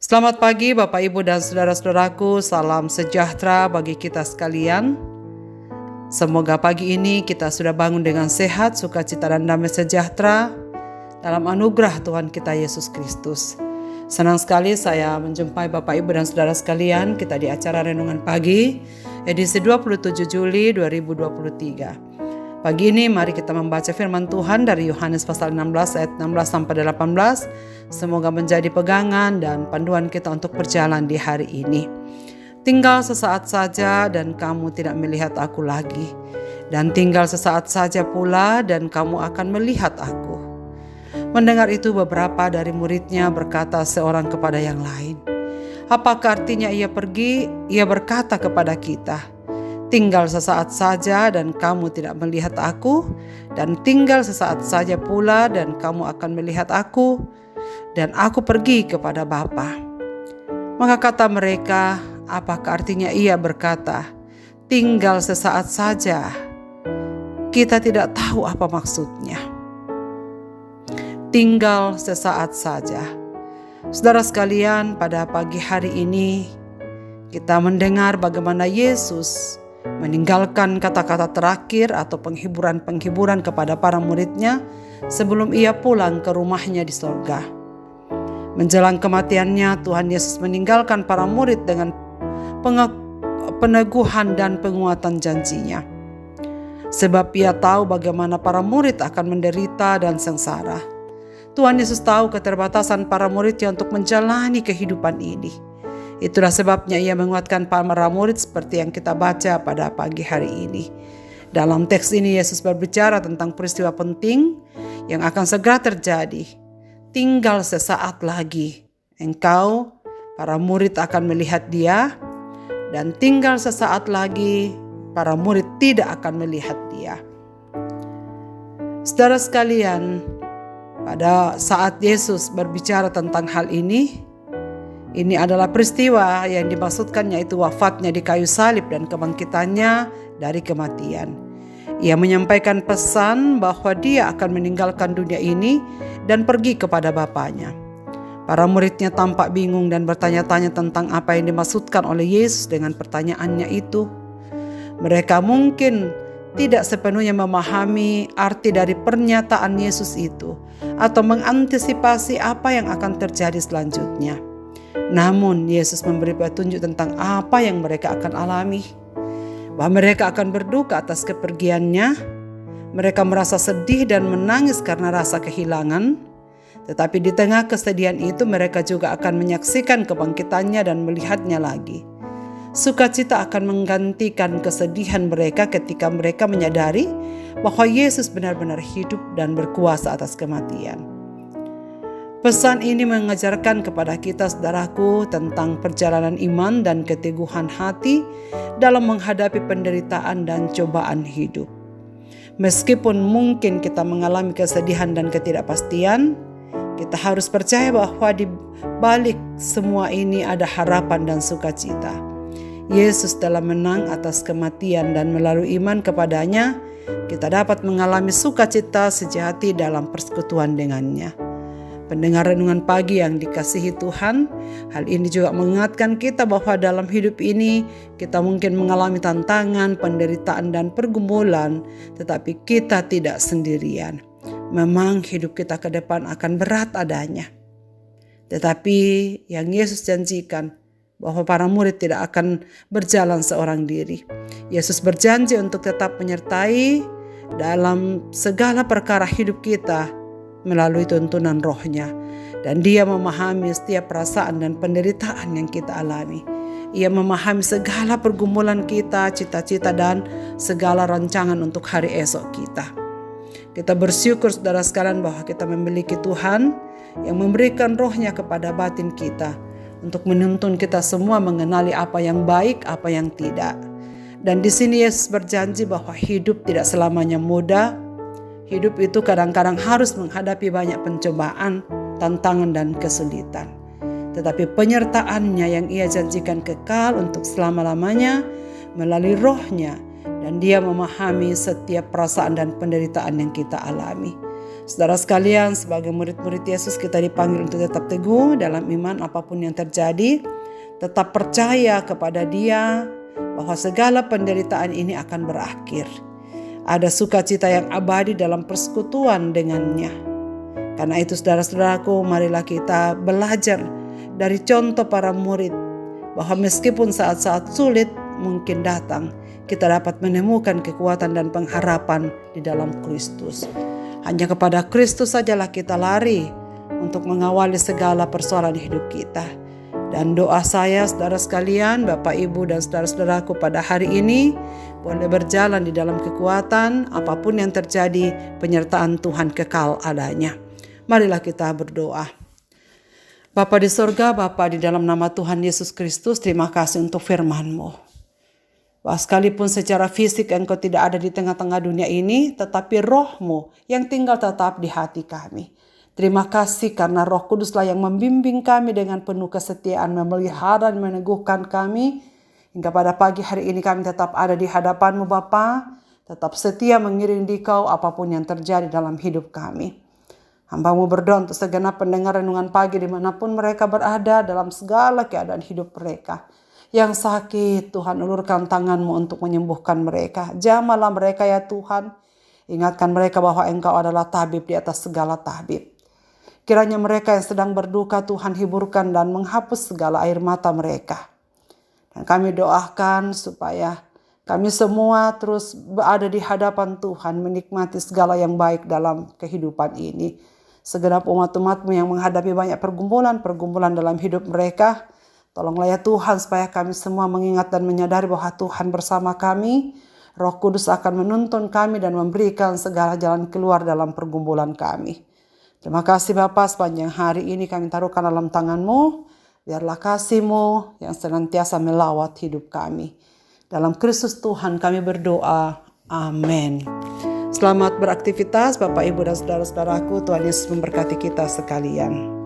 Selamat pagi Bapak Ibu dan saudara-saudaraku, salam sejahtera bagi kita sekalian. Semoga pagi ini kita sudah bangun dengan sehat, sukacita dan damai sejahtera dalam anugerah Tuhan kita Yesus Kristus. Senang sekali saya menjumpai Bapak Ibu dan saudara sekalian kita di acara Renungan Pagi edisi 27 Juli 2023. Pagi ini mari kita membaca firman Tuhan dari Yohanes pasal 16 ayat 16 sampai 18. Semoga menjadi pegangan dan panduan kita untuk berjalan di hari ini. Tinggal sesaat saja dan kamu tidak melihat aku lagi. Dan tinggal sesaat saja pula dan kamu akan melihat aku. Mendengar itu beberapa dari muridnya berkata seorang kepada yang lain, apakah artinya ia pergi? Ia berkata kepada kita, tinggal sesaat saja dan kamu tidak melihat aku, dan tinggal sesaat saja pula dan kamu akan melihat aku, dan aku pergi kepada Bapa. Maka kata mereka, apakah artinya ia berkata, tinggal sesaat saja? Kita tidak tahu apa maksudnya. Tinggal sesaat saja. Saudara sekalian, pada pagi hari ini kita mendengar bagaimana Yesus meninggalkan kata-kata terakhir atau penghiburan-penghiburan kepada para muridnya sebelum ia pulang ke rumahnya di sorga. Menjelang kematiannya, Tuhan Yesus meninggalkan para murid dengan peneguhan dan penguatan janjinya. Sebab ia tahu bagaimana para murid akan menderita dan sengsara. Tuhan Yesus tahu keterbatasan para muridnya untuk menjalani kehidupan ini. Itulah sebabnya ia menguatkan para murid seperti yang kita baca pada pagi hari ini. Dalam teks ini Yesus berbicara tentang peristiwa penting yang akan segera terjadi. Tinggal sesaat lagi engkau, para murid akan melihat dia, dan tinggal sesaat lagi para murid tidak akan melihat dia. Saudara sekalian, pada saat Yesus berbicara tentang hal ini adalah peristiwa yang dimaksudkan yaitu wafatnya di kayu salib dan kebangkitannya dari kematian. Ia menyampaikan pesan bahwa dia akan meninggalkan dunia ini dan pergi kepada Bapanya. Para muridnya tampak bingung dan bertanya-tanya tentang apa yang dimaksudkan oleh Yesus dengan pertanyaannya itu. Mereka mungkin tidak sepenuhnya memahami arti dari pernyataan Yesus itu atau mengantisipasi apa yang akan terjadi selanjutnya. Namun Yesus memberi petunjuk tentang apa yang mereka akan alami. Bahwa mereka akan berduka atas kepergiannya. Mereka merasa sedih dan menangis karena rasa kehilangan. Tetapi di tengah kesedihan itu mereka juga akan menyaksikan kebangkitannya dan melihatnya lagi. Sukacita akan menggantikan kesedihan mereka ketika mereka menyadari bahwa Yesus benar-benar hidup dan berkuasa atas kematian. Pesan ini mengajarkan kepada kita saudaraku tentang perjalanan iman dan keteguhan hati dalam menghadapi penderitaan dan cobaan hidup. Meskipun mungkin kita mengalami kesedihan dan ketidakpastian, kita harus percaya bahwa di balik semua ini ada harapan dan sukacita. Yesus telah menang atas kematian dan melalui iman kepadanya, kita dapat mengalami sukacita sejati dalam persekutuan dengannya. Pendengar renungan pagi yang dikasihi Tuhan, hal ini juga mengingatkan kita bahwa dalam hidup ini kita mungkin mengalami tantangan, penderitaan dan pergumulan, tetapi kita tidak sendirian. Memang hidup kita ke depan akan berat adanya. Tetapi yang Yesus janjikan bahwa para murid tidak akan berjalan seorang diri. Yesus berjanji untuk tetap menyertai dalam segala perkara hidup kita melalui tuntunan Roh-Nya, dan Dia memahami setiap perasaan dan penderitaan yang kita alami. Ia memahami segala pergumulan kita, cita-cita dan segala rancangan untuk hari esok kita. Kita bersyukur saudara sekalian bahwa kita memiliki Tuhan yang memberikan Roh-Nya kepada batin kita untuk menuntun kita semua mengenali apa yang baik, apa yang tidak. Dan di sini Yesus berjanji bahwa hidup tidak selamanya mudah. Hidup itu kadang-kadang harus menghadapi banyak pencobaan, tantangan dan kesulitan. Tetapi penyertaannya yang ia janjikan kekal untuk selama-lamanya melalui Roh-Nya, dan Dia memahami setiap perasaan dan penderitaan yang kita alami. Saudara sekalian, sebagai murid-murid Yesus kita dipanggil untuk tetap teguh dalam iman apapun yang terjadi. Tetap percaya kepada Dia bahwa segala penderitaan ini akan berakhir. Ada sukacita yang abadi dalam persekutuan dengannya. Karena itu saudara-saudaraku, marilah kita belajar dari contoh para murid, bahwa meskipun saat-saat sulit mungkin datang, kita dapat menemukan kekuatan dan pengharapan di dalam Kristus. Hanya kepada Kristus sajalah kita lari untuk mengawali segala persoalan hidup kita. Dan doa saya, saudara sekalian, Bapak, Ibu, dan saudara-saudaraku pada hari ini boleh berjalan di dalam kekuatan, apapun yang terjadi, penyertaan Tuhan kekal adanya. Marilah kita berdoa. Bapa di sorga, Bapa di dalam nama Tuhan Yesus Kristus, terima kasih untuk firman-Mu. Bahwa sekalipun secara fisik Engkau tidak ada di tengah-tengah dunia ini, tetapi Roh-Mu yang tinggal tetap di hati kami. Terima kasih karena Roh Kuduslah yang membimbing kami dengan penuh kesetiaan, memelihara dan meneguhkan kami. Hingga pada pagi hari ini kami tetap ada di hadapan-Mu Bapa, tetap setia mengiring Dikau apapun yang terjadi dalam hidup kami. Hamba-Mu berdoa untuk segenap pendengar renungan pagi dimanapun mereka berada dalam segala keadaan hidup mereka. Yang sakit, Tuhan ulurkan tangan-Mu untuk menyembuhkan mereka. Jamahlah mereka ya Tuhan. Ingatkan mereka bahwa Engkau adalah tabib di atas segala tabib. Kiranya mereka yang sedang berduka Tuhan hiburkan dan menghapus segala air mata mereka. Dan kami doakan supaya kami semua terus berada di hadapan Tuhan, menikmati segala yang baik dalam kehidupan ini. Segenap umat-umat-Mu yang menghadapi banyak pergumulan dalam hidup mereka, tolonglah ya Tuhan supaya kami semua mengingat dan menyadari bahwa Tuhan bersama kami. Roh Kudus akan menuntun kami dan memberikan segala jalan keluar dalam pergumulan kami. Terima kasih Bapa, sepanjang hari ini kami taruhkan dalam tangan-Mu. Biarlah kasih-Mu yang senantiasa melawat hidup kami. Dalam Kristus Tuhan kami berdoa. Amin. Selamat beraktivitas Bapak, Ibu, dan saudara-saudaraku. Tuhan Yesus memberkati kita sekalian.